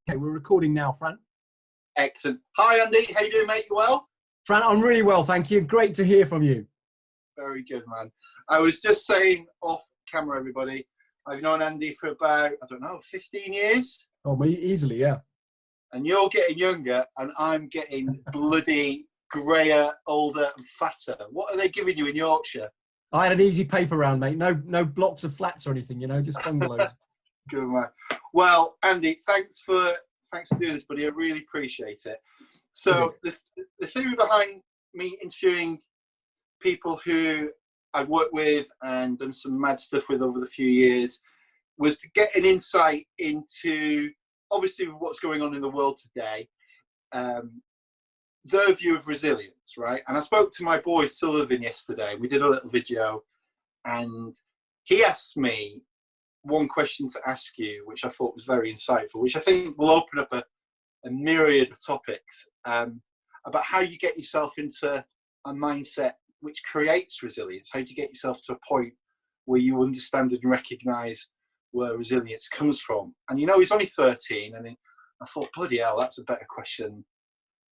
Okay, we're recording now, Fran. Excellent. Hi, Andy. How you doing, mate? You well? Fran, I'm really well, thank you. Great to hear from you. Very good, man. I was just saying off camera, everybody, I've known Andy for about, 15 years. Oh, me easily, yeah. And you're getting younger, and I'm getting bloody greyer, older, and fatter. What are they giving you in Yorkshire? I had an easy paper round, mate. No blocks of flats or anything, just bungalows. Good, man. Well, Andy, thanks for doing this, buddy. I really appreciate it. So the theory behind me interviewing people who I've worked with and done some mad stuff with over the few years was to get an insight into, obviously, what's going on in the world today, their view of resilience, right? And I spoke to my boy Sullivan yesterday. We did a little video, and he asked me one question to ask you, which I thought was very insightful, which I think will open up a myriad of topics about how you get yourself into a mindset which creates resilience. How do you get yourself to a point where you understand and recognise where resilience comes from? And he's only 13, and I thought, bloody hell, that's a better question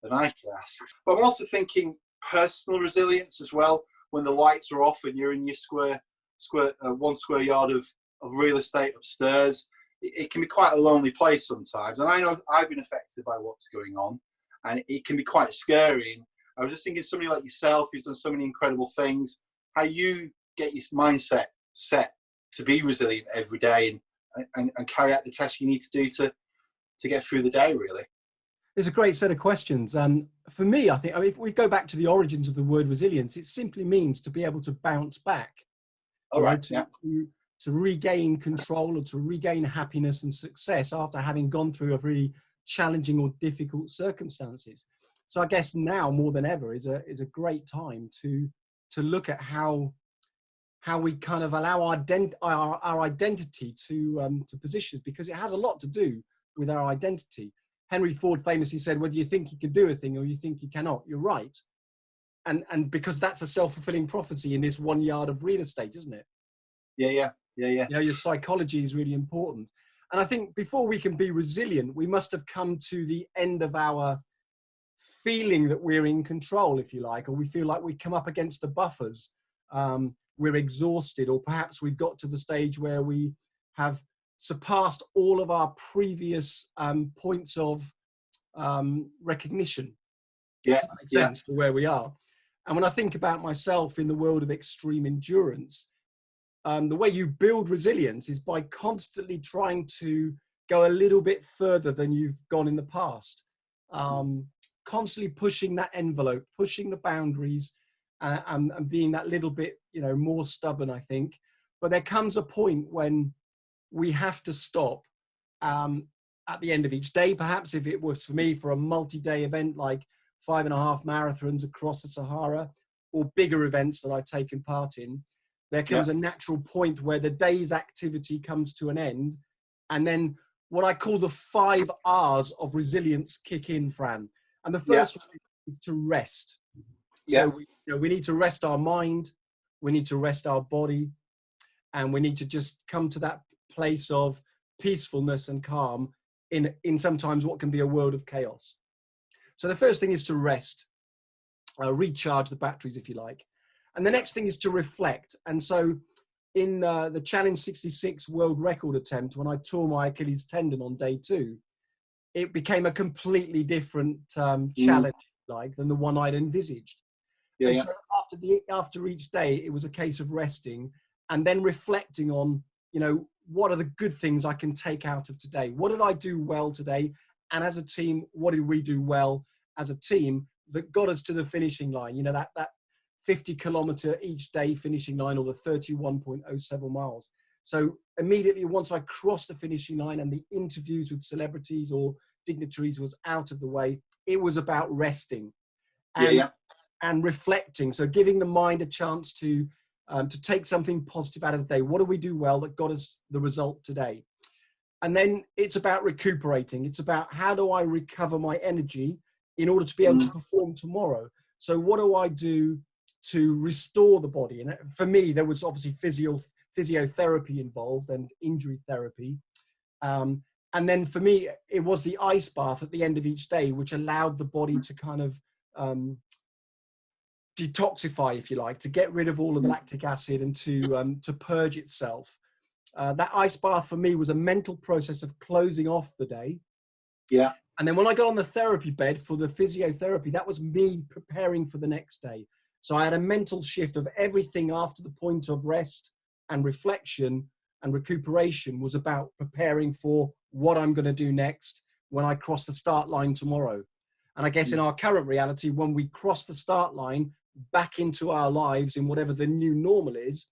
than I could ask. But I'm also thinking personal resilience as well. When the lights are off and you're in your 1 square yard of real estate upstairs, it can be quite a lonely place sometimes. And I know I've been affected by what's going on, and it can be quite scary. And I was just thinking, somebody like yourself who's done so many incredible things, how you get your mindset set to be resilient every day and carry out the tasks you need to do to get through the day, really. It's a great set of questions. For me, I think, if we go back to the origins of the word resilience, it simply means to be able to bounce back. All right. To regain control or to regain happiness and success after having gone through a very challenging or difficult circumstances. So I guess now more than ever is a great time to look at how we kind of allow our identity to position us, because it has a lot to do with our identity. Henry Ford famously said, whether you think you can do a thing or you think you cannot, you're right. And because that's a self-fulfilling prophecy in this 1 yard of real estate, isn't it? Yeah. Your psychology is really important. And I think before we can be resilient, we must have come to the end of our feeling that we're in control, if you like, or we feel like we come up against the buffers. We're exhausted, or perhaps we've got to the stage where we have surpassed all of our previous points of recognition. Yeah, does that make sense for where we are? And when I think about myself in the world of extreme endurance, the way you build resilience is by constantly trying to go a little bit further than you've gone in the past. Constantly pushing that envelope, pushing the boundaries, and being that little bit, more stubborn, I think. But there comes a point when we have to stop at the end of each day. Perhaps if it was for me for a multi-day event like 5.5 marathons across the Sahara, or bigger events that I've taken part in, there comes a natural point where the day's activity comes to an end. And then what I call the 5 R's of resilience kick in, Fran. And the first one is to rest. So we need to rest our mind, we need to rest our body, and we need to just come to that place of peacefulness and calm in sometimes what can be a world of chaos. So the first thing is to rest, recharge the batteries, if you like. And the next thing is to reflect. And so in the Challenge 66 world record attempt, when I tore my Achilles tendon on day 2, it became a completely different challenge, than the one I'd envisaged. So after each day, it was a case of resting and then reflecting on, what are the good things I can take out of today? What did I do well today? And as a team, what did we do well as a team that got us to the finishing line? That 50-kilometer each day finishing line, or the 31.07 miles. So immediately once I crossed the finishing line and the interviews with celebrities or dignitaries was out of the way, it was about resting and reflecting. So giving the mind a chance to take something positive out of the day. What do we do well that got us the result today? And then it's about recuperating. It's about, how do I recover my energy in order to be able to perform tomorrow? So what do I do to restore the body? And for me, there was obviously physiotherapy involved and injury therapy. And then for me, it was the ice bath at the end of each day, which allowed the body to kind of detoxify, if you like, to get rid of all of the lactic acid and to purge itself. That ice bath for me was a mental process of closing off the day. Yeah. And then when I got on the therapy bed for the physiotherapy, that was me preparing for the next day. So I had a mental shift of everything after the point of rest and reflection and recuperation was about preparing for what I'm going to do next when I cross the start line tomorrow. And I guess in our current reality, when we cross the start line back into our lives in whatever the new normal is,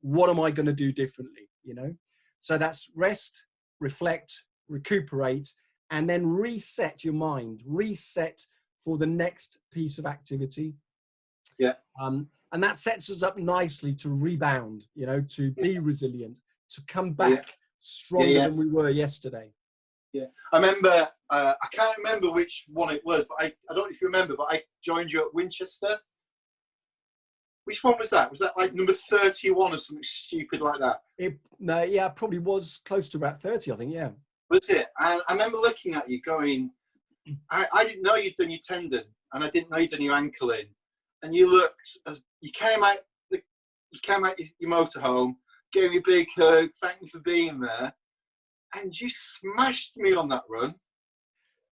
what am I going to do differently? You know, so that's rest, reflect, recuperate, and then reset your mind, reset for the next piece of activity. Yeah. And that sets us up nicely to rebound, you know, to be resilient, to come back stronger than we were yesterday. Yeah. I remember, I can't remember which one it was, but I don't know if you remember, but I joined you at Winchester. Which one was that? Was that like number 31 or something stupid like that? It probably was close to about 30, I think, yeah. Was it? And I remember looking at you going, I didn't know you'd done your tendon, and I didn't know you'd done your ankle in. And you looked, you came out your motorhome, gave me a big hug, thanked me for being there, and you smashed me on that run.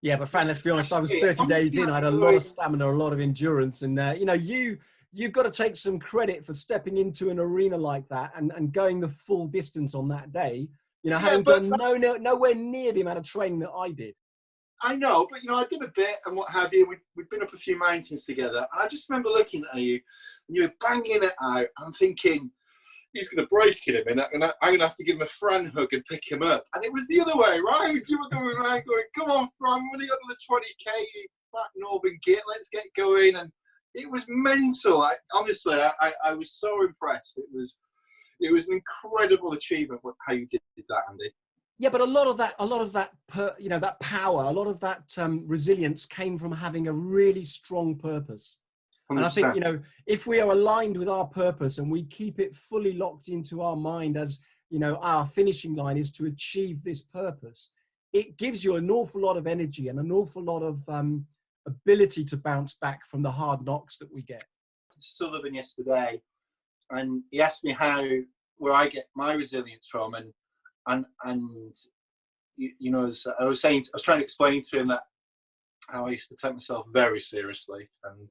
Yeah, but Fran, let's be honest, I was 30 days in, I had a lot of stamina, a lot of endurance, and you know, you've got to take some credit for stepping into an arena like that and going the full distance on that day. You know, having done nowhere near the amount of training that I did. I know, but you know, I did a bit and what have you. We'd been up a few mountains together, and I just remember looking at you, and you were banging it out. And I'm thinking, he's going to break in a minute, and I'm going to have to give him a Fran hug and pick him up. And it was the other way, right? You were going around going, "Come on, Fran, when you got to the 20k, you fat Northern git, let's get going." And it was mental. Honestly, I was so impressed. It was an incredible achievement how you did that, Andy. Yeah, but a lot of that you know, that power, a lot of that resilience came from having a really strong purpose. 100%. And I think, you know, if we are aligned with our purpose and we keep it fully locked into our mind as, you know, our finishing line is to achieve this purpose, it gives you an awful lot of energy and an awful lot of ability to bounce back from the hard knocks that we get. Sullivan yesterday, and he asked me where I get my resilience from, and you know, as I was saying, I was trying to explain to him that how I used to take myself very seriously, and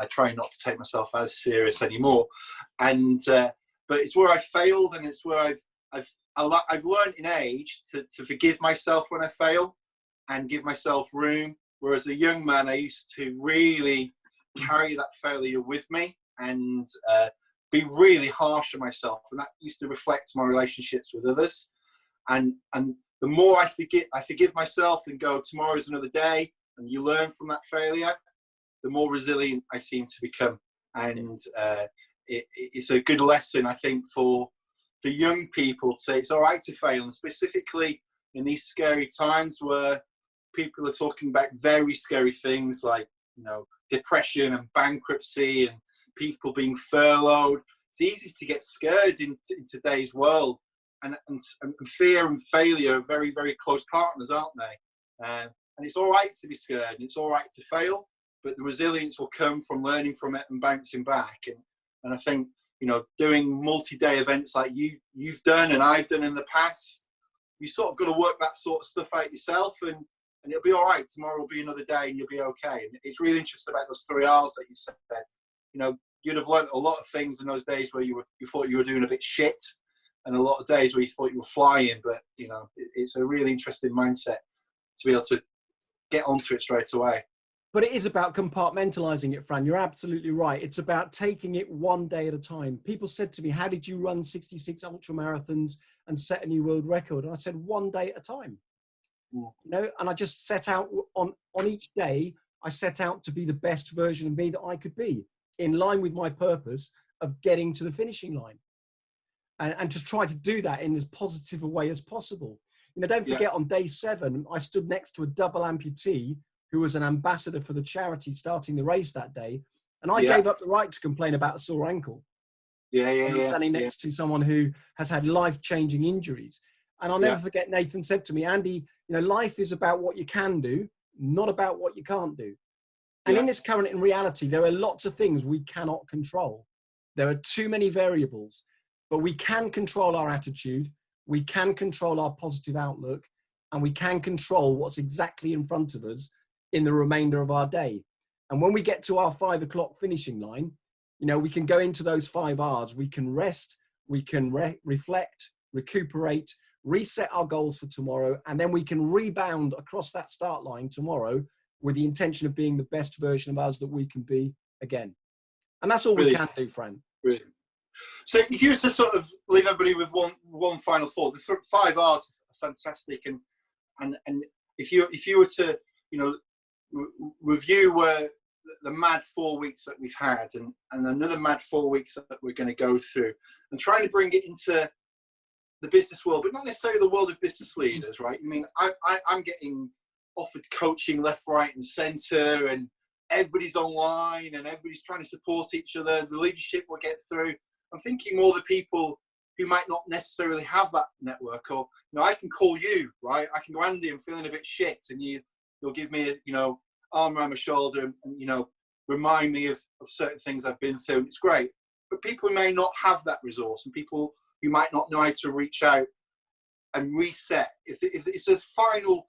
I try not to take myself as serious anymore. And but it's where I failed, and it's where I've learned in age to forgive myself when I fail and give myself room. Whereas a young man, I used to really carry that failure with me and be really harsh on myself, and that used to reflect my relationships with others. And the more I forgive myself and go, tomorrow's another day, and you learn from that failure, the more resilient I seem to become. And it's a good lesson, I think, for young people to say it's all right to fail, and specifically in these scary times where people are talking about very scary things like, you know, depression and bankruptcy and people being furloughed. It's easy to get scared in today's world, and fear and failure are very, very close partners, aren't they? And it's all right to be scared, and it's all right to fail, but the resilience will come from learning from it and bouncing back. And I think, you know, doing multi-day events like you've done and I've done in the past, you sort of got to work that sort of stuff out yourself, and it'll be all right. Tomorrow will be another day and you'll be okay. And it's really interesting about those 3 hours that you said. You know, you'd have learned a lot of things in those days where you thought you were doing a bit shit, and a lot of days where you thought you were flying. But, you know, it's a really interesting mindset to be able to get onto it straight away. But it is about compartmentalizing it, Fran. You're absolutely right. It's about taking it one day at a time. People said to me, how did you run 66 ultra marathons and set a new world record? And I said, one day at a time. You know, and I just set out on each day, I set out to be the best version of me that I could be, in line with my purpose of getting to the finishing line, and to try to do that in as positive a way as possible. You know, don't forget, on day 7, I stood next to a double amputee who was an ambassador for the charity starting the race that day. And I gave up the right to complain about a sore ankle. I'm standing next to someone who has had life-changing injuries. And I'll never forget Nathan said to me, Andy, you know, life is about what you can do, not about what you can't do. And in this current in reality, there are lots of things we cannot control. There are too many variables, but we can control our attitude. We can control our positive outlook, and we can control what's exactly in front of us in the remainder of our day. And when we get to our 5 o'clock finishing line, you know, we can go into those 5 hours. We can rest, we can reflect, recuperate, reset our goals for tomorrow, and then we can rebound across that start line tomorrow with the intention of being the best version of us that we can be again. And that's all we can do, Fran. Brilliant. So if you were to sort of leave everybody with one final thought, the 5 hours are fantastic, and if you were to, you know, review the mad 4 weeks that we've had, and another mad 4 weeks that we're going to go through, and trying to bring it into the business world, but not necessarily the world of business leaders, right? I mean, I'm getting offered coaching left, right, and centre, and everybody's online, and everybody's trying to support each other. The leadership will get through. I'm thinking more the people who might not necessarily have that network, or, you know, I can call you, right? I can go, Andy, I'm feeling a bit shit, and you'll give me a, you know, arm around my shoulder, and, you know, remind me of certain things I've been through. It's great. But people may not have that resource, and people who might not know how to reach out and reset. If it's a final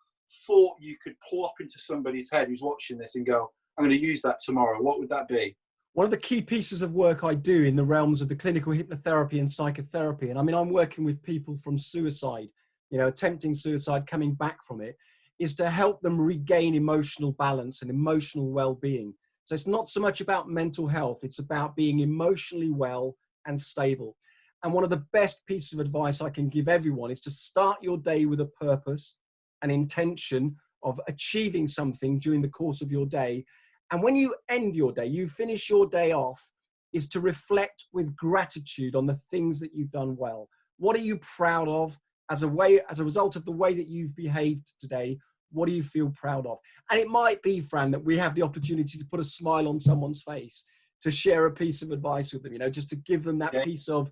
thought you could plop into somebody's head who's watching this and go, I'm going to use that tomorrow, what would that be? One of the key pieces of work I do in the realms of the clinical hypnotherapy and psychotherapy, and I mean, I'm working with people from suicide, you know, attempting suicide, coming back from it, is to help them regain emotional balance and emotional well-being. So it's not so much about mental health, it's about being emotionally well and stable. And one of the best pieces of advice I can give everyone is to start your day with a purpose, an intention of achieving something during the course of your day. And when you end your day, you finish your day off, is to reflect with gratitude on the things that you've done well. What are you proud of as a result of the way that you've behaved today? What do you feel proud of? And it might be, Fran, that we have the opportunity to put a smile on someone's face, to share a piece of advice with them, you know, just to give them that piece of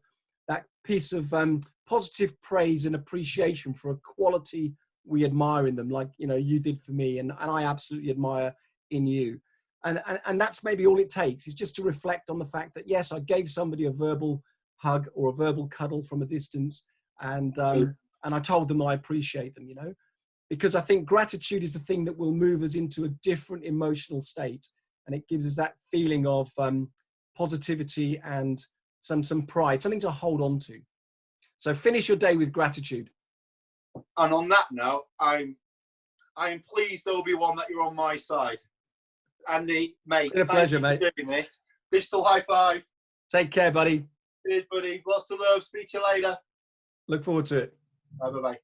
positive praise and appreciation for a quality we admire in them, like, you know, you did for me, and I absolutely admire in you. And that's maybe all it takes, is just to reflect on the fact that, yes, I gave somebody a verbal hug or a verbal cuddle from a distance, and I told them I appreciate them, you know, because I think gratitude is the thing that will move us into a different emotional state, and it gives us that feeling of positivity and some pride, something to hold on to. So finish your day with gratitude. And on that note, I am pleased, Obi-Wan, that you're on my side. Andy, mate, it's a pleasure, mate. For doing this. Digital high five. Take care, buddy. Cheers, buddy. Lots of love. Speak to you later. Look forward to it. Bye-bye.